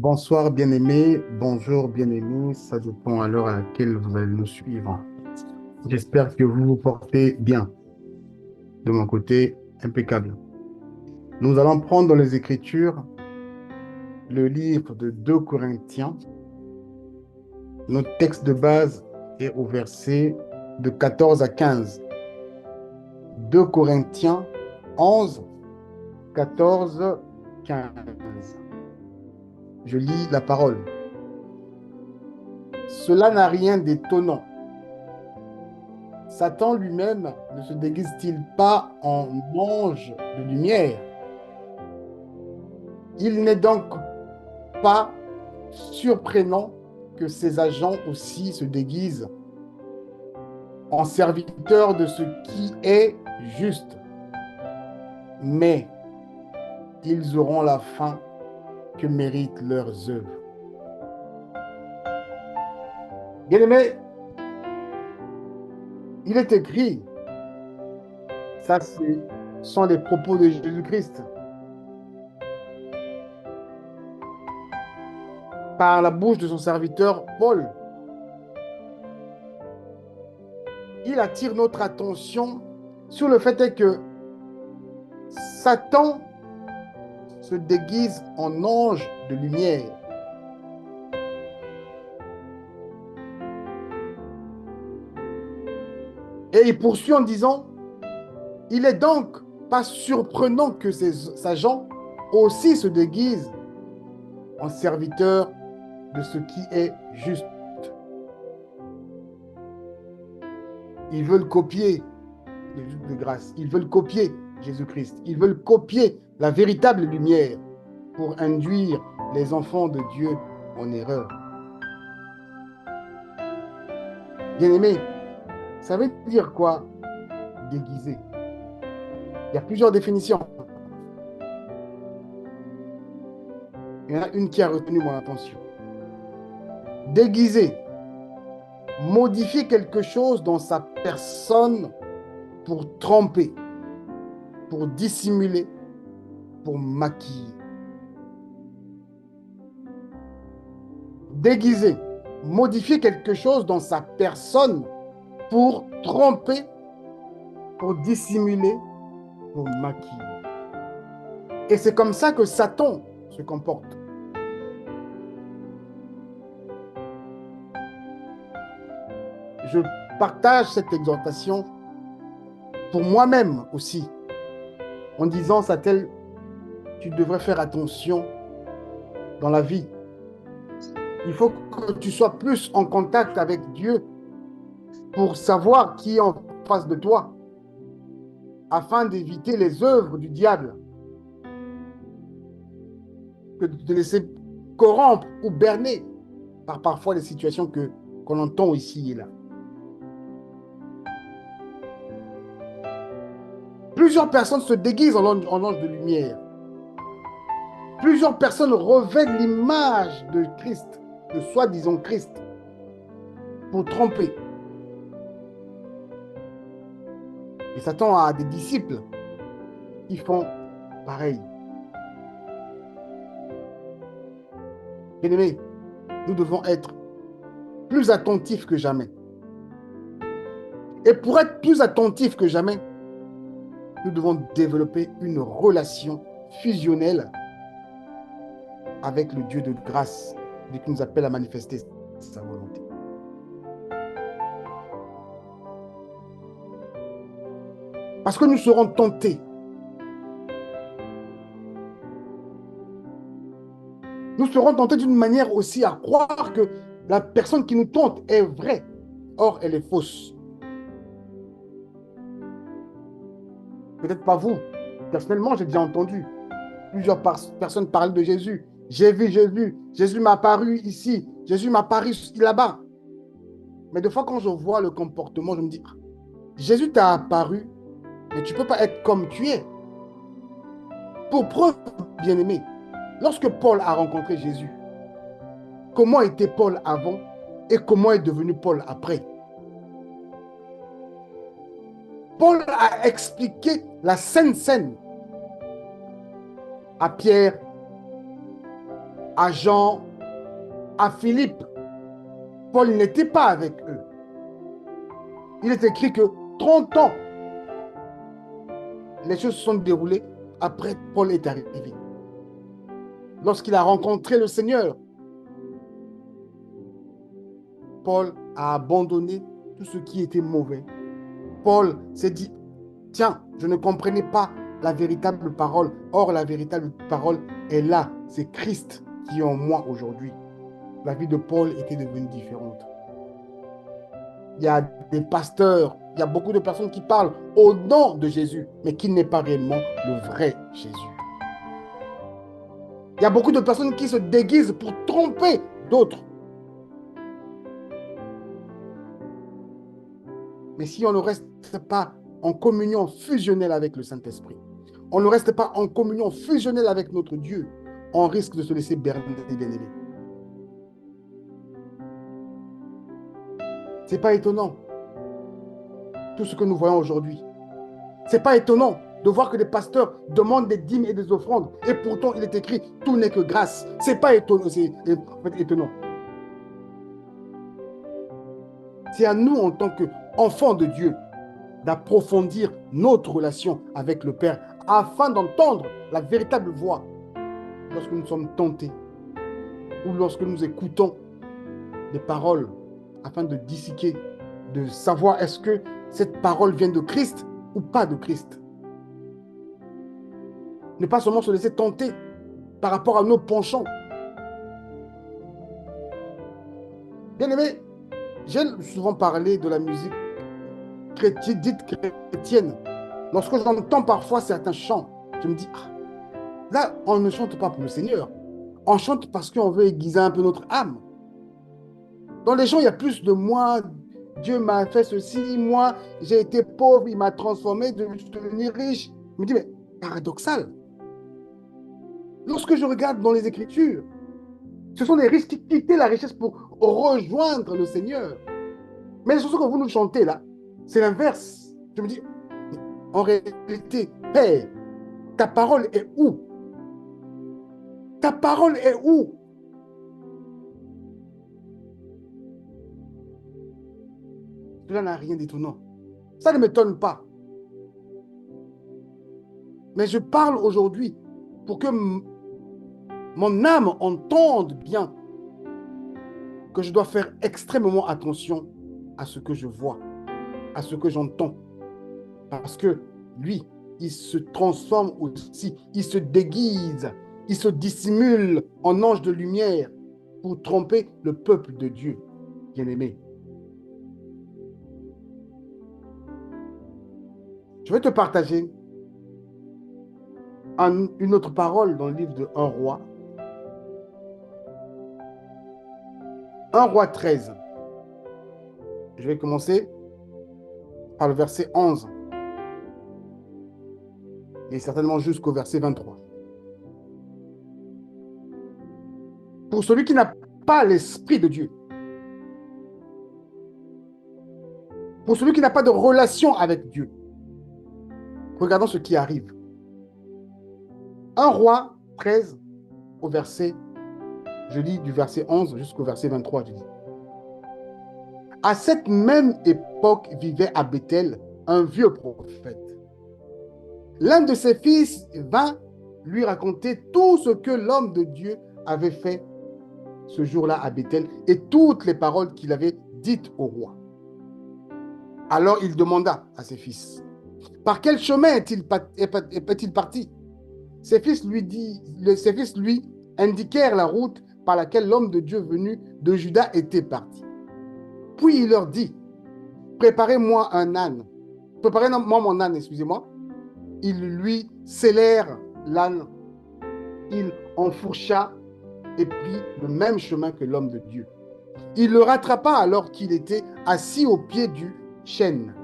Bonsoir bien-aimés, bonjour bien-aimés, ça dépend à l'heure à laquelle vous allez nous suivre. J'espère que vous vous portez bien. De mon côté, impeccable. Nous allons prendre dans les Écritures le livre de 2 Corinthiens. Notre texte de base est au verset de 14 à 15. 2 Corinthiens 11, 14, 15. Je lis la parole. Cela n'a rien d'étonnant. Satan lui-même ne se déguise-t-il pas en ange de lumière? Il n'est donc pas surprenant que ses agents aussi se déguisent en serviteurs de ce qui est juste. Mais ils auront la fin que méritent leurs œuvres. Bien-aimé, il est écrit, ça ce sont les propos de Jésus-Christ, par la bouche de son serviteur Paul. Il attire notre attention sur le fait que Satan se déguise en ange de lumière. Et il poursuit en disant, il est donc pas surprenant que ces agents aussi se déguisent en serviteurs de ce qui est juste. Ils veulent copier le juste de grâce. Ils veulent copier Jésus-Christ. Ils veulent copier la véritable lumière pour induire les enfants de Dieu en erreur. Bien-aimé, ça veut dire quoi déguiser? Il y a plusieurs définitions. Il y en a une qui a retenu mon attention. Déguiser, modifier quelque chose dans sa personne pour tromper, pour dissimuler, pour maquiller. Déguiser, modifier quelque chose dans sa personne pour tromper, pour dissimuler, pour maquiller. Et c'est comme ça que Satan se comporte. Je partage cette exhortation pour moi-même aussi, en disant, Satel, tu devrais faire attention dans la vie. Il faut que tu sois plus en contact avec Dieu pour savoir qui est en face de toi, afin d'éviter les œuvres du diable, que de te laisser corrompre ou berner par parfois les situations qu'on entend ici et là. Plusieurs personnes se déguisent en ange de lumière. Plusieurs personnes revêtent l'image de Christ, de soi-disant Christ, pour tromper. Et Satan a des disciples qui font pareil. Bien-aimés, nous devons être plus attentifs que jamais. Et pour être plus attentifs que jamais, nous devons développer une relation fusionnelle avec le Dieu de grâce, celui qui nous appelle à manifester sa volonté. Parce que nous serons tentés. Nous serons tentés d'une manière aussi à croire que la personne qui nous tente est vraie. Or, elle est fausse. Peut-être pas vous. Personnellement, j'ai déjà entendu plusieurs personnes parler de Jésus. J'ai vu Jésus. Jésus m'a apparu ici. Jésus m'a apparu là-bas. Mais des fois, quand je vois le comportement, je me dis, Jésus t'a apparu, mais tu ne peux pas être comme tu es. Pour preuve, bien-aimé, lorsque Paul a rencontré Jésus, comment était Paul avant et comment est devenu Paul après? Paul a expliqué la Sainte Seine à Pierre, à Jean, à Philippe, Paul n'était pas avec eux. Il est écrit que 30 ans, les choses se sont déroulées après Paul est arrivé. Lorsqu'il a rencontré le Seigneur, Paul a abandonné tout ce qui était mauvais. Paul s'est dit, tiens, je ne comprenais pas la véritable parole. Or, la véritable parole est là. C'est Christ qui est en moi aujourd'hui. La vie de Paul était devenue différente. Il y a des pasteurs, il y a beaucoup de personnes qui parlent au nom de Jésus, mais qui n'est pas réellement le vrai Jésus. Il y a beaucoup de personnes qui se déguisent pour tromper d'autres. Mais si on ne reste pas en communion fusionnelle avec le Saint-Esprit, on ne reste pas en communion fusionnelle avec notre Dieu, on risque de se laisser berner, bien-aimé. Ce n'est pas étonnant, tout ce que nous voyons aujourd'hui. Ce n'est pas étonnant de voir que les pasteurs demandent des dîmes et des offrandes, et pourtant il est écrit, tout n'est que grâce. Ce n'est pas étonnant, c'est en fait étonnant. C'est à nous, en tant qu'enfants de Dieu, d'approfondir notre relation avec le Père afin d'entendre la véritable voix lorsque nous sommes tentés ou lorsque nous écoutons des paroles afin de disséquer, de savoir est-ce que cette parole vient de Christ ou pas de Christ. Ne pas seulement se laisser tenter par rapport à nos penchants. Bien aimé, j'ai souvent parlé de la musique dite chrétienne. Lorsque j'entends parfois certains chants, je me dis, ah, là, on ne chante pas pour le Seigneur. On chante parce qu'on veut aiguiser un peu notre âme. Dans les chants, il y a plus de moi. Dieu m'a fait ceci, moi, j'ai été pauvre, il m'a transformé, je suis devenu riche. Je me dis, mais paradoxal. Lorsque je regarde dans les Écritures, ce sont les riches qui quittaient la richesse pour rejoindre le Seigneur. Mais les chansons que vous nous chantez là, c'est l'inverse. Je me dis, en réalité, Père, ta parole est où? Ta parole est où? Cela n'a rien d'étonnant. Ça ne m'étonne pas. Mais je parle aujourd'hui pour que mon âme entende bien que je dois faire extrêmement attention à ce que je vois, à ce que j'entends. Parce que lui, il se transforme aussi, il se déguise, il se dissimule en ange de lumière pour tromper le peuple de Dieu, bien-aimé. Je vais te partager une autre parole dans le livre de 1 roi. 1 roi 13. Je vais commencer par le verset 11. Et certainement jusqu'au verset 23. Pour celui qui n'a pas l'Esprit de Dieu, pour celui qui n'a pas de relation avec Dieu, regardons ce qui arrive. 1 roi 13 au verset, je lis du verset 11 jusqu'au verset 23, je dis. À cette même époque vivait à Bethel un vieux prophète. L'un de ses fils vint lui raconter tout ce que l'homme de Dieu avait fait ce jour-là à Bethel et toutes les paroles qu'il avait dites au roi. Alors il demanda à ses fils, par quel chemin est-il parti? Ses fils lui indiquèrent la route par laquelle l'homme de Dieu venu de Juda était parti. Puis il leur dit, préparez-moi un âne. Préparez-moi mon âne, excusez-moi. Ils lui scellèrent l'âne. Il enfourcha et prit le même chemin que l'homme de Dieu. Il le rattrapa alors qu'il était assis au pied du chêne.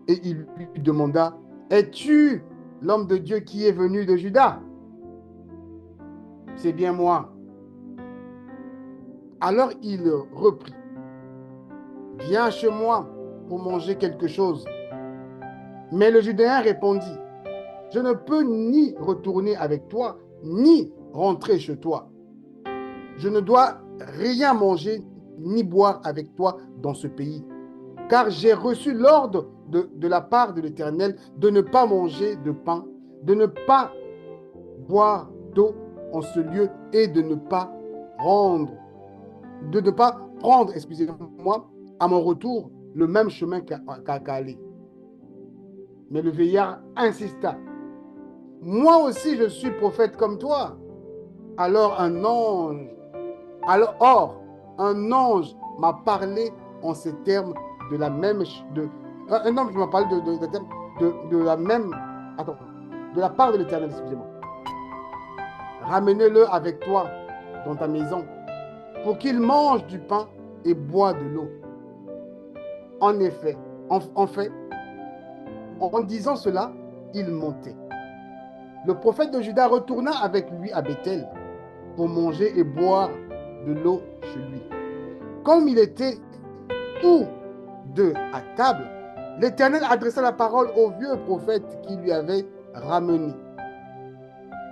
Et il lui demanda, es-tu l'homme de Dieu qui est venu de Juda? C'est bien moi. Alors il reprit, viens chez moi pour manger quelque chose. Mais le Judéen répondit, je ne peux ni retourner avec toi, ni rentrer chez toi. je ne dois rien manger ni boire avec toi dans ce pays, car j'ai reçu l'ordre de la part de l'Éternel de ne pas manger de pain, de ne pas boire d'eau en ce lieu et de ne pas prendre, excusez-moi, à mon retour, le même chemin qu'à aller. Mais le vieillard insista. Moi aussi, je suis prophète comme toi. Alors un ange, un ange m'a parlé en ces termes de la même, un ange m'a parlé de la même, attends, de la part de l'Éternel, excusez-moi. Ramenez-le avec toi dans ta maison pour qu'il mange du pain et boit de l'eau. En effet, en fait, en disant cela, il montait. Le prophète de Juda retourna avec lui à Bethel pour manger et boire de l'eau chez lui. Comme il était tous deux à table, l'Éternel adressa la parole au vieux prophète qui lui avait ramené.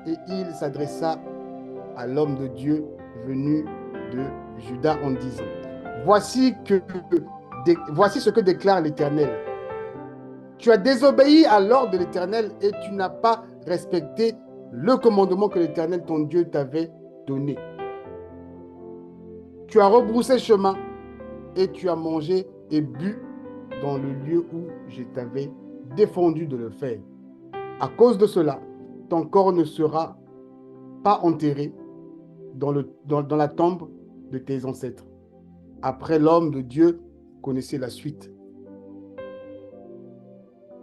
Et il s'adressa à l'homme de Dieu venu de Juda en disant, voici ce que déclare l'Éternel. Tu as désobéi à l'ordre de l'Éternel et tu n'as pas respecté le commandement que l'Éternel, ton Dieu, t'avait donné. Tu as rebroussé chemin et tu as mangé et bu dans le lieu où je t'avais défendu de le faire. À cause de cela, ton corps ne sera pas enterré dans la tombe de tes ancêtres. Après, l'homme de Dieu connaissait la suite.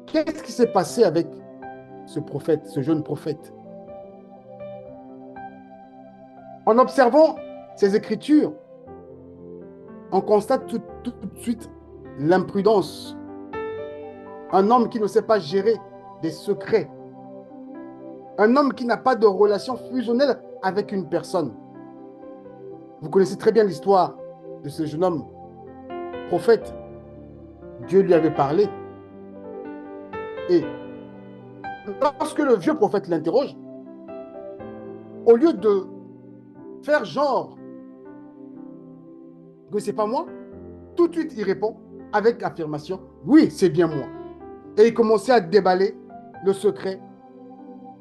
Qu'est-ce qui s'est passé avec ce prophète, ce jeune prophète? En observant ces écritures, on constate tout de suite l'imprudence. Un homme qui ne sait pas gérer des secrets. Un homme qui n'a pas de relation fusionnelle avec une personne. Vous connaissez très bien l'histoire de ce jeune homme prophète. Dieu lui avait parlé. Et lorsque le vieux prophète l'interroge, au lieu de faire genre que c'est pas moi, tout de suite il répond avec affirmation, oui, c'est bien moi. Et il commençait à déballer le secret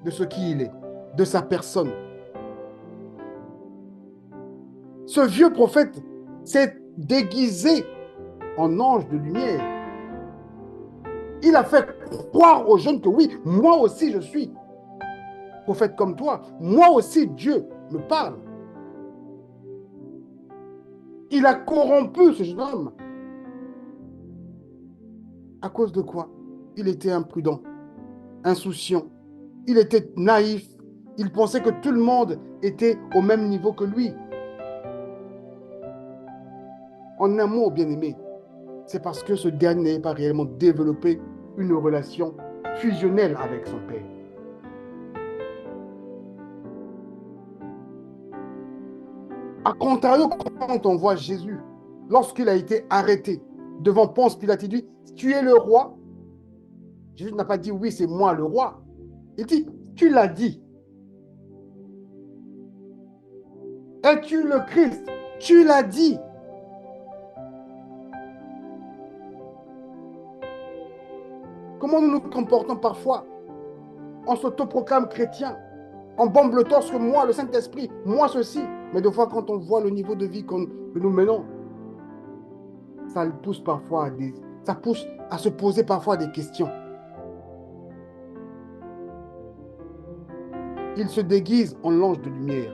de ce qui il est, de sa personne. Ce vieux prophète s'est déguisé en ange de lumière. Il a fait croire aux jeunes que oui, moi aussi je suis prophète comme toi. Moi aussi Dieu me parle. Il a corrompu ce jeune homme. À cause de quoi? Il était imprudent, insouciant. Il était naïf. Il pensait que tout le monde était au même niveau que lui. En un mot, bien-aimé, c'est parce que ce dernier n'avait pas réellement développé une relation fusionnelle avec son père. A contrario, quand on voit Jésus, lorsqu'il a été arrêté devant Ponce Pilate, il dit, tu es le roi. Jésus n'a pas dit, oui, c'est moi le roi. Il dit, tu l'as dit. Es-tu le Christ? Tu l'as dit. Comment nous nous comportons parfois? On s'autoproclame chrétien. On bombe le torse que moi, le Saint-Esprit, moi ceci. Mais des fois, quand on voit le niveau de vie que nous menons, ça pousse parfois ça pousse à se poser parfois des questions. Il se déguise en l'ange de lumière.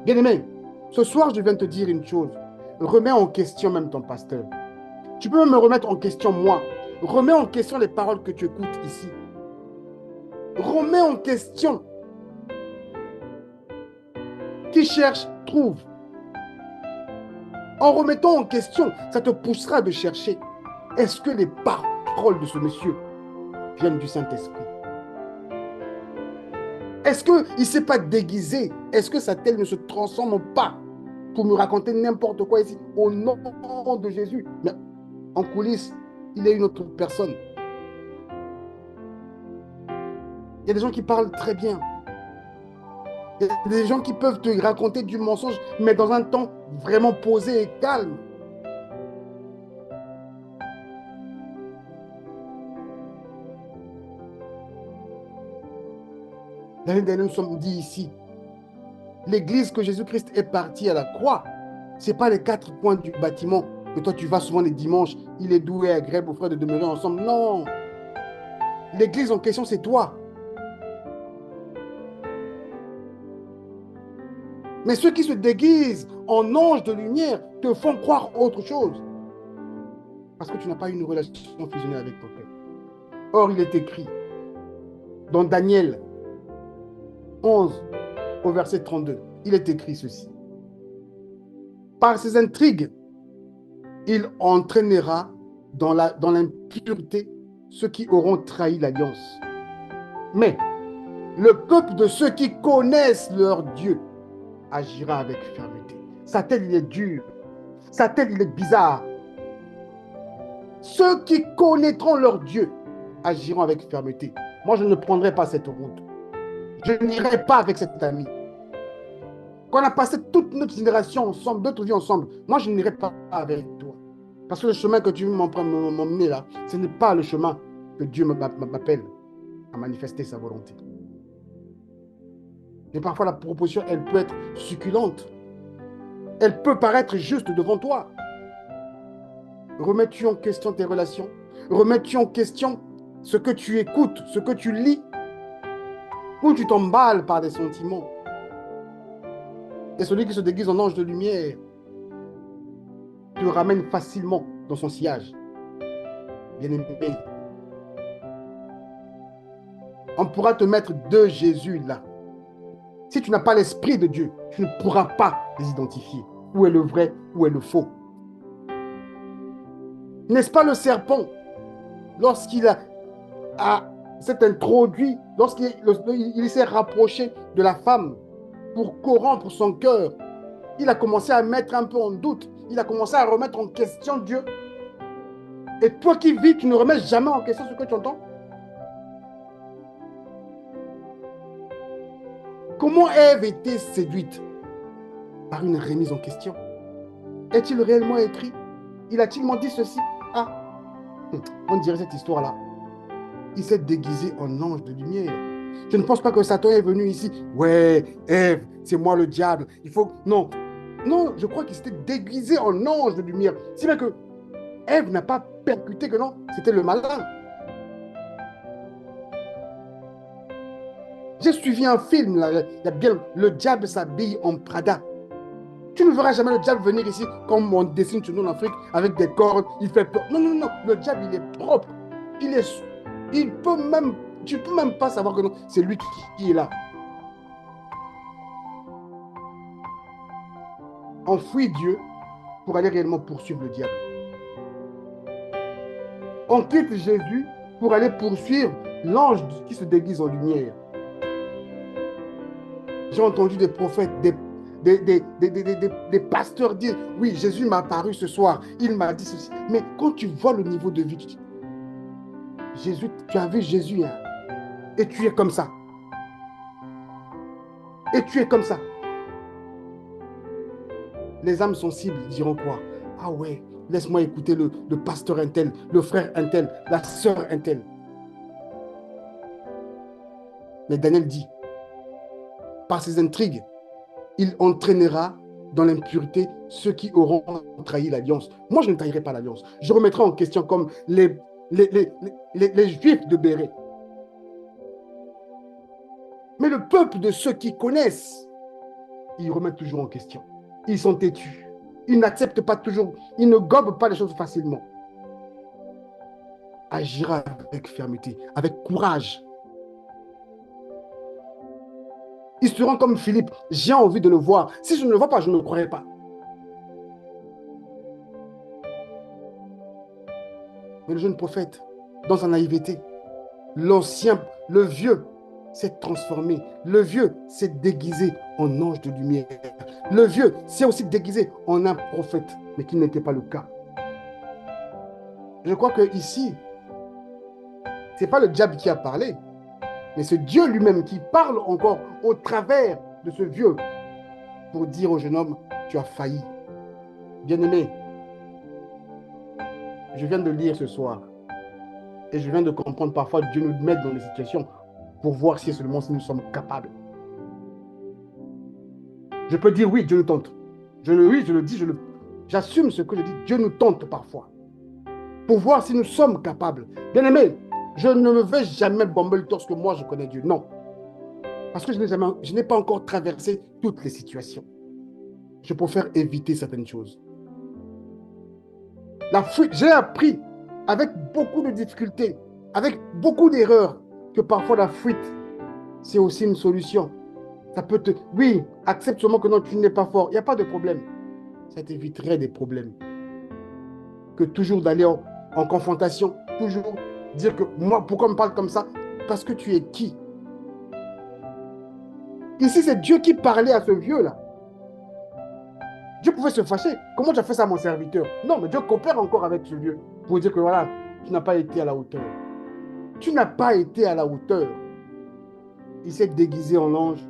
Bien-aimé, ce soir, je viens te dire une chose. Remets en question même ton pasteur. Tu peux même me remettre en question moi. Remets en question les paroles que tu écoutes ici. Remets en question. Qui cherche, trouve. En remettant en question, ça te poussera de chercher. Est-ce que les paroles de ce monsieur viennent du Saint-Esprit? Est-ce qu'il ne s'est pas déguisé? Est-ce que sa tête ne se transforme pas pour me raconter n'importe quoi ici au nom de Jésus? Mais en coulisses, il est une autre personne. Il y a des gens qui parlent très bien. Il y a des gens qui peuvent te raconter du mensonge, mais dans un ton vraiment posé et calme. L'année dernière, nous sommes dit ici, l'église que Jésus-Christ est parti à la croix, ce n'est pas les 4 coins du bâtiment que toi tu vas souvent les dimanches, il est doux et agréable aux frères de demeurer ensemble. Non, l'église en question, c'est toi. Mais ceux qui se déguisent en anges de lumière te font croire autre chose. Parce que tu n'as pas une relation fusionnelle avec ton Père. Or, il est écrit dans Daniel 11, au verset 32, il est écrit ceci. Par ses intrigues, il entraînera dans l'impureté ceux qui auront trahi l'alliance. Mais le peuple de ceux qui connaissent leur Dieu agira avec fermeté. Satan, il est dur. Satan, il est bizarre. Ceux qui connaîtront leur Dieu agiront avec fermeté. Moi, je ne prendrai pas cette route. Je n'irai pas avec cet ami. Quand on a passé toute notre génération ensemble, d'autres vies ensemble, moi, je n'irai pas avec toi. Parce que le chemin que tu veux m'emmener là, ce n'est pas le chemin que Dieu m'appelle à manifester sa volonté. Et parfois, la proposition, elle peut être succulente. Elle peut paraître juste devant toi. Remets-tu en question tes relations? Remets-tu en question ce que tu écoutes, ce que tu lis? Ou tu t'emballes par des sentiments? Et celui qui se déguise en ange de lumière te ramène facilement dans son sillage. Bien-aimé, on pourra te mettre deux Jésus là. Si tu n'as pas l'Esprit de Dieu, tu ne pourras pas les identifier. Où est le vrai, où est le faux? N'est-ce pas le serpent, lorsqu'il s'est introduit, lorsqu'il s'est rapproché de la femme pour corrompre son cœur, il a commencé à mettre un peu en doute, il a commencé à remettre en question Dieu. Et toi qui vis, tu ne remets jamais en question ce que tu entends? Comment Ève était séduite? Par une remise en question. Est-il réellement écrit? Il a-t-il dit ceci? Ah, on dirait cette histoire-là. Il s'est déguisé en ange de lumière. Je ne pense pas que Satan est venu ici. Ouais, Ève, c'est moi le diable. Il faut... Non, non, je crois qu'il s'était déguisé en ange de lumière. Si bien que Ève n'a pas percuté que non, c'était le malin. J'ai suivi un film, là, il y a bien, le diable s'habille en Prada. Tu ne verras jamais le diable venir ici comme on dessine sur nous en Afrique avec des cornes, il fait peur. Non, non, non, le diable, il est propre. Il peut même, tu ne peux même pas savoir que non, c'est lui qui est là. On fuit Dieu pour aller réellement poursuivre le diable. On quitte Jésus pour aller poursuivre l'ange qui se déguise en lumière. J'ai entendu des prophètes, des pasteurs dire, oui, Jésus m'a apparu ce soir, il m'a dit ceci. Mais quand tu vois le niveau de vie, tu dis, Jésus, tu as vu Jésus, hein, et tu es comme ça. Et tu es comme ça. Les âmes sensibles diront quoi? Ah ouais, laisse-moi écouter le pasteur untel, le frère untel, la sœur untel. Mais Daniel dit, par ses intrigues, il entraînera dans l'impureté ceux qui auront trahi l'alliance. Moi, je ne trahirai pas l'alliance. Je remettrai en question comme les Juifs de Béret. Mais le peuple de ceux qui connaissent, ils remettent toujours en question. Ils sont têtus. Ils n'acceptent pas toujours, ils ne gobent pas les choses facilement. Agira avec fermeté, avec courage. Ils seront comme Philippe. J'ai envie de le voir. Si je ne le vois pas, je ne le croirai pas. Mais le jeune prophète, dans sa naïveté, l'ancien, le vieux, s'est transformé. Le vieux s'est déguisé en ange de lumière. Le vieux s'est aussi déguisé en un prophète, mais qui n'était pas le cas. Je crois que ici, ce n'est pas le diable qui a parlé, mais c'est Dieu lui-même qui parle encore au travers de ce vieux pour dire au jeune homme, tu as failli. Bien-aimé, je viens de lire ce soir et je viens de comprendre parfois Dieu nous met dans des situations pour voir si seulement si nous sommes capables. Je peux dire oui, Dieu nous tente. Oui, je le dis, j'assume ce que je dis. Dieu nous tente parfois pour voir si nous sommes capables. Bien-aimé, je ne me vais jamais bomber le torse que moi je connais Dieu. Non. Parce que je n'ai pas encore traversé toutes les situations. Je préfère éviter certaines choses. La fuite, j'ai appris avec beaucoup de difficultés, avec beaucoup d'erreurs, que parfois la fuite, c'est aussi une solution. Ça peut te... Oui, accepte seulement que non, tu n'es pas fort. Il n'y a pas de problème. Ça t'éviterait des problèmes. Que toujours d'aller en confrontation, toujours dire que moi, pourquoi on me parle comme ça? Parce que tu es qui? Ici, c'est Dieu qui parlait à ce vieux-là. Dieu pouvait se fâcher. Comment tu as fait ça à mon serviteur? Non, mais Dieu coopère encore avec ce vieux pour dire que voilà, tu n'as pas été à la hauteur. Tu n'as pas été à la hauteur. Il s'est déguisé en ange.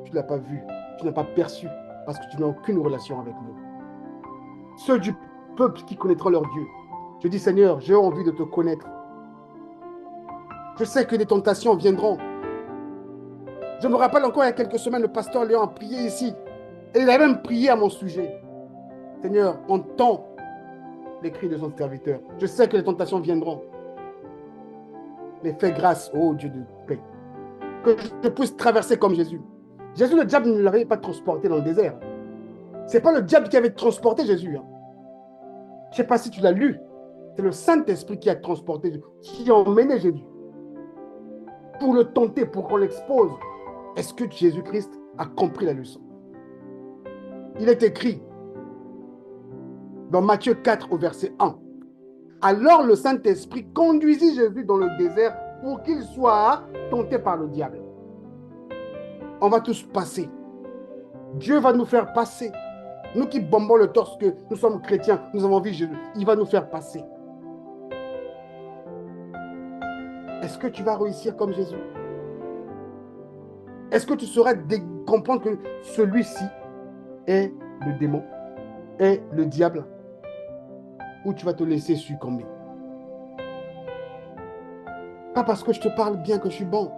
Tu ne l'as pas vu. Tu n'as pas perçu parce que tu n'as aucune relation avec lui. Ceux du peuple qui connaîtront leur Dieu. Je dis, Seigneur, j'ai envie de te connaître. Je sais que des tentations viendront. Je me rappelle encore il y a quelques semaines, le pasteur Léon a prié ici. Et il a même prié à mon sujet. Seigneur, entends les cris de son serviteur. Je sais que les tentations viendront. Mais fais grâce, oh Dieu de paix, que je puisse traverser comme Jésus. Jésus, le diable ne l'avait pas transporté dans le désert. Ce n'est pas le diable qui avait transporté Jésus. Hein. Je ne sais pas si tu l'as lu. C'est le Saint-Esprit qui a transporté Jésus, qui a emmené Jésus. Pour le tenter, pour qu'on l'expose. Est-ce que Jésus-Christ a compris la leçon? Il est écrit dans Matthieu 4 au verset 1. Alors le Saint-Esprit conduisit Jésus dans le désert pour qu'il soit tenté par le diable. On va tous passer. Dieu va nous faire passer. Nous qui bombons le torse que nous sommes chrétiens, nous avons vu Jésus, il va nous faire passer. Est-ce que tu vas réussir comme Jésus? Est-ce que tu sauras comprendre que celui-ci est le démon, est le diable, ou tu vas te laisser succomber? Pas parce que je te parle bien que je suis bon.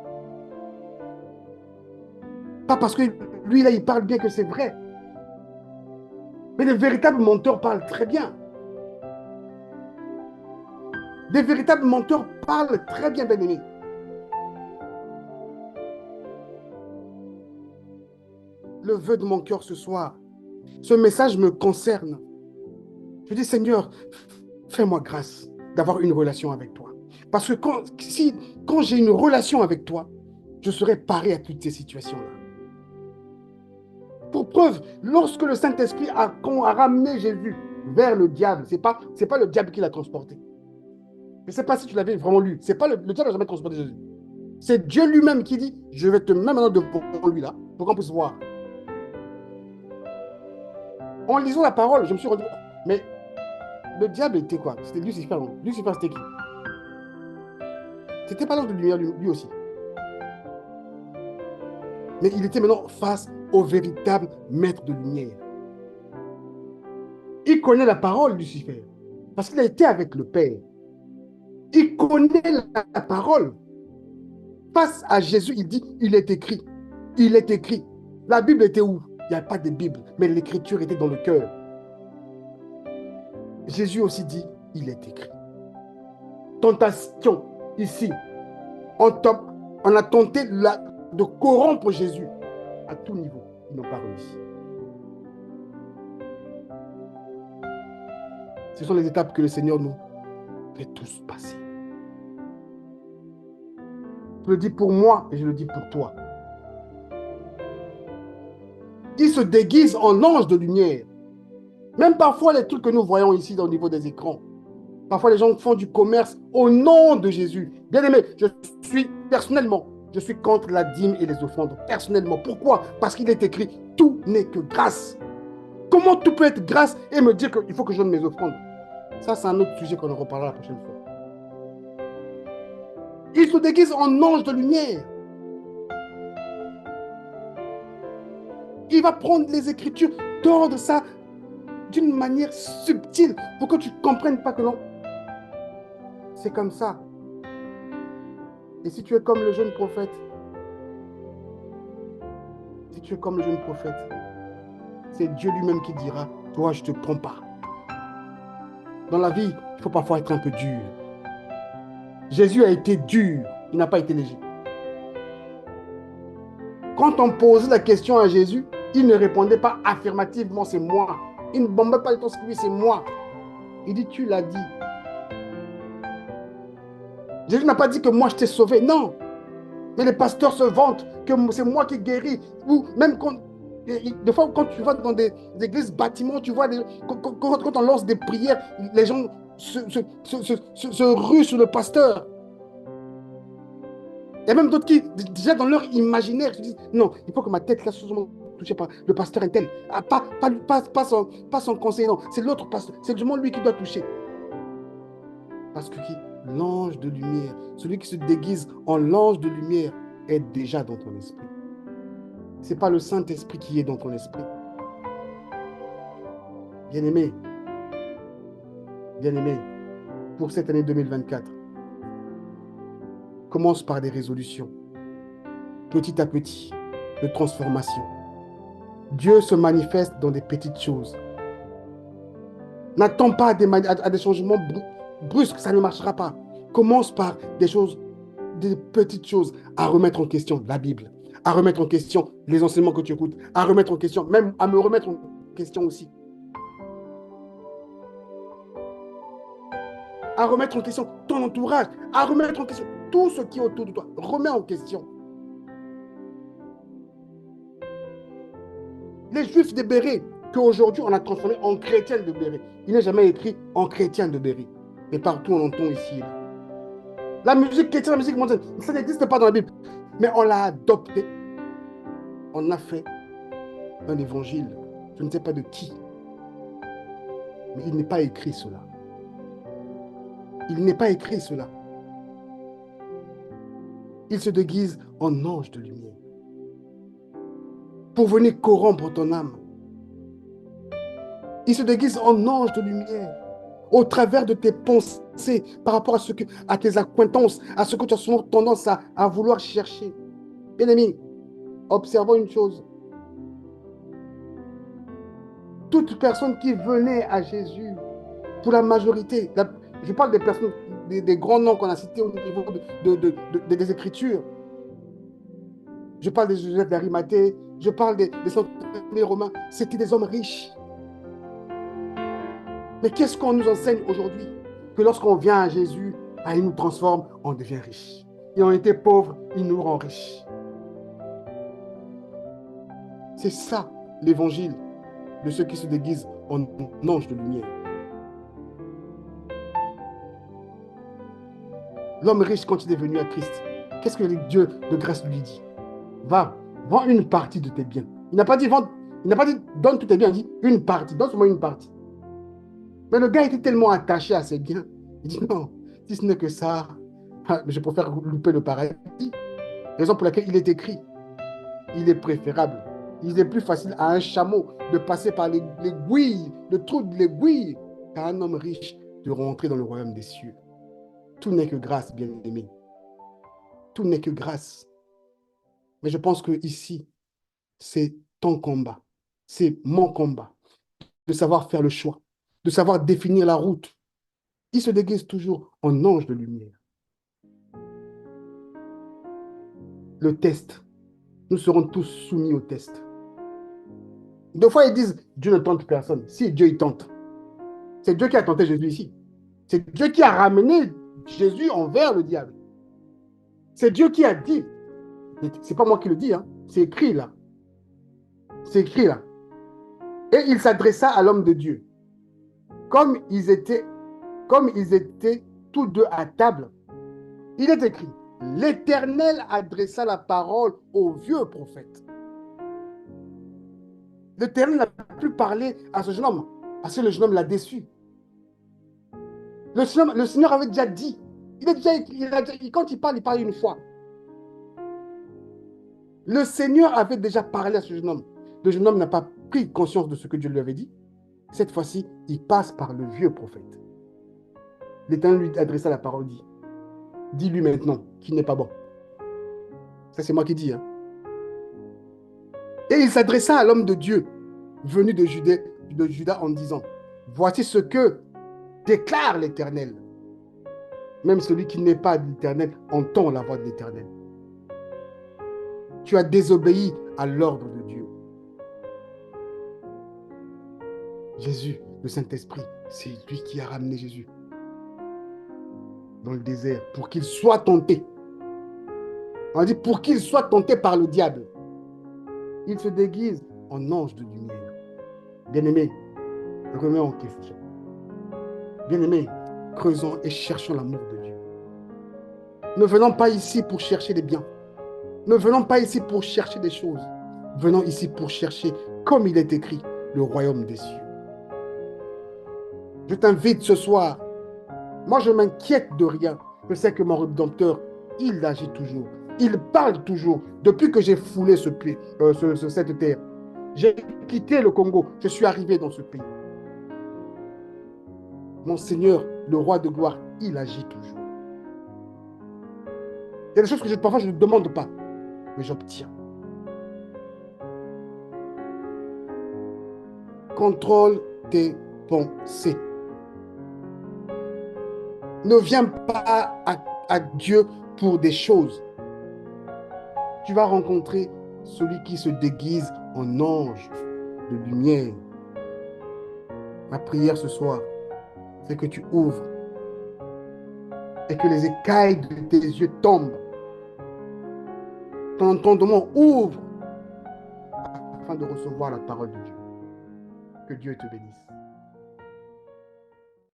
Pas parce que lui, là, il parle bien que c'est vrai. Mais les véritables menteurs parlent très bien. Des véritables menteurs parlent très bien, bien-aimés. Le vœu de mon cœur ce soir, ce message me concerne. Je dis, Seigneur, fais-moi grâce d'avoir une relation avec toi. Parce que quand j'ai une relation avec toi, je serai paré à toutes ces situations-là. Pour preuve, lorsque le Saint-Esprit a ramené Jésus vers le diable, ce n'est pas le diable qui l'a transporté. Je ne sais pas si tu l'avais vraiment lu. C'est pas le diable n'a jamais transporté Jésus. C'est Dieu lui-même qui dit, je vais te mettre maintenant devant lui là, pour qu'on puisse voir. En lisant la parole, je me suis rendu compte, mais le diable était quoi? C'était Lucifer. Non? Lucifer, c'était qui? C'était pas l'ange de lumière lui aussi. Mais il était maintenant face au véritable maître de lumière. Il connaît la parole, Lucifer, parce qu'il a été avec le Père. Il connaît la parole. Face à Jésus, il dit, il est écrit. Il est écrit. La Bible était où? Il n'y a pas de Bible, mais l'écriture était dans le cœur. Jésus aussi dit, il est écrit. Tentation, ici, on a tenté de corrompre Jésus à tout niveau. Ils n'ont pas réussi. Ce sont les étapes que le Seigneur nous fait tous passer. Je le dis pour moi et je le dis pour toi. Il se déguise en ange de lumière. Même parfois, les trucs que nous voyons ici au niveau des écrans. Parfois, les gens font du commerce au nom de Jésus. Bien aimé, je suis contre la dîme et les offrandes. Personnellement. Pourquoi? Parce qu'il est écrit, tout n'est que grâce. Comment tout peut être grâce et me dire qu'il faut que je donne mes offrandes? Ça, c'est un autre sujet qu'on en reparlera la prochaine fois. Il se déguise en ange de lumière. Il va prendre les Écritures, tordre ça d'une manière subtile pour que tu ne comprennes pas que non. C'est comme ça. Et si tu es comme le jeune prophète, si tu es comme le jeune prophète, c'est Dieu lui-même qui dira, toi, je ne te prends pas. Dans la vie, il faut parfois être un peu dur. Jésus a été dur, il n'a pas été léger. Quand on posait la question à Jésus, il ne répondait pas affirmativement, c'est moi. Il ne bombait pas le temps, c'est moi. Il dit, tu l'as dit. Jésus n'a pas dit que moi je t'ai sauvé, non. Mais les pasteurs se vantent que c'est moi qui guéris. Ou même quand, des fois, quand tu vas dans des églises, bâtiments, tu vois, quand on lance des prières, les gens se ruent sur le pasteur. Il y a même d'autres qui, déjà dans leur imaginaire, se disent, non, il faut que ma tête là soit touchée par le pasteur est tel. Ah, pas son conseiller, non. C'est l'autre pasteur. C'est justement lui qui doit toucher. Parce que l'ange de lumière, celui qui se déguise en l'ange de lumière, est déjà dans ton esprit. Ce n'est pas le Saint-Esprit qui est dans ton esprit. Bien-aimé, pour cette année 2024, commence par des résolutions, petit à petit, de transformation. Dieu se manifeste dans des petites choses. N'attends pas à des changements brusques, ça ne marchera pas. Commence par des choses, des petites choses, à remettre en question la Bible, à remettre en question les enseignements que tu écoutes, à remettre en question, même à me remettre en question aussi. À remettre en question ton entourage, à remettre en question tout ce qui est autour de toi. Remets en question. Les Juifs de Béret, qu'aujourd'hui on a transformé en chrétiens de Béret. Il n'est jamais écrit en chrétien de Béret. Mais partout on entend ici. La musique chrétienne, la musique mondiale, ça n'existe pas dans la Bible. Mais on l'a adopté. On a fait un évangile. Je ne sais pas de qui. Mais il n'est pas écrit cela. Il n'est pas écrit cela. Il se déguise en ange de lumière pour venir corrompre ton âme. Il se déguise en ange de lumière au travers de tes pensées par rapport à tes accointances, à ce que tu as souvent tendance à vouloir chercher. Bien-aimé, observons une chose. Toute personne qui venait à Jésus, pour la majorité, je parle des personnes, des grands noms qu'on a cités au niveau des Écritures. Je parle des Joseph d'Arimathée, je parle des centeniers romains. C'était des hommes riches. Mais qu'est-ce qu'on nous enseigne aujourd'hui? Que lorsqu'on vient à Jésus, il nous transforme, on devient riche. Et on était pauvres, il nous rend riches. C'est ça l'évangile de ceux qui se déguisent en ange de lumière. L'homme riche, quand il est venu à Christ, qu'est-ce que Dieu de grâce lui dit? Va, vends une partie de tes biens. Il n'a pas dit vendre, il n'a pas dit donne tous tes biens, il dit une partie, donne seulement une partie. Mais le gars était tellement attaché à ses biens, il dit non, si ce n'est que ça, je préfère louper le paradis. Raison pour laquelle il est écrit, il est préférable, il est plus facile à un chameau de passer par l'aiguille, le trou de l'aiguille, qu'à un homme riche de rentrer dans le royaume des cieux. Tout n'est que grâce, bien-aimé. Tout n'est que grâce. Mais je pense que ici, c'est ton combat, c'est mon combat, de savoir faire le choix, de savoir définir la route. Il se déguise toujours en ange de lumière. Le test, nous serons tous soumis au test. Des fois, ils disent, Dieu ne tente personne. Si Dieu, il tente. C'est Dieu qui a tenté Jésus ici. C'est Dieu qui a ramené Jésus envers le diable. C'est Dieu qui a dit. C'est pas moi qui le dis, hein. C'est écrit là. C'est écrit là. Et il s'adressa à l'homme de Dieu. Comme ils étaient tous deux à table, il est écrit, l'Éternel adressa la parole au vieux prophète. L'Éternel n'a plus parlé à ce jeune homme, parce que le jeune homme l'a déçu. Le Seigneur avait déjà dit. Quand il parle une fois. Le Seigneur avait déjà parlé à ce jeune homme. Le jeune homme n'a pas pris conscience de ce que Dieu lui avait dit. Cette fois-ci, il passe par le vieux prophète. L'Éternel lui adressa la parole, dit, dis-lui maintenant qu'il n'est pas bon. Ça, c'est moi qui dis. Hein. Et il s'adressa à l'homme de Dieu, venu de Juda en disant, voici ce que déclare l'Éternel. Même celui qui n'est pas de l'Éternel entend la voix de l'Éternel. Tu as désobéi à l'ordre de Dieu. Jésus, le Saint-Esprit, c'est lui qui a ramené Jésus dans le désert pour qu'il soit tenté. On a dit pour qu'il soit tenté par le diable. Il se déguise en ange de lumière. Bien-aimé, remets en question. Bien-aimé, creusons et cherchons l'amour de Dieu. Ne venons pas ici pour chercher des biens. Ne venons pas ici pour chercher des choses. Venons ici pour chercher, comme il est écrit, le royaume des cieux. Je t'invite ce soir. Moi, je m'inquiète de rien. Je sais que mon Rédempteur, il agit toujours. Il parle toujours. Depuis que j'ai foulé cette terre, j'ai quitté le Congo. Je suis arrivé dans ce pays. Mon Seigneur, le roi de gloire, il agit toujours. Il y a des choses que parfois je ne demande pas, mais j'obtiens. Contrôle tes pensées. Ne viens pas à Dieu pour des choses. Tu vas rencontrer celui qui se déguise en ange de lumière. Ma prière ce soir, c'est que tu ouvres et que les écailles de tes yeux tombent. Ton entendement ouvre afin de recevoir la parole de Dieu. Que Dieu te bénisse.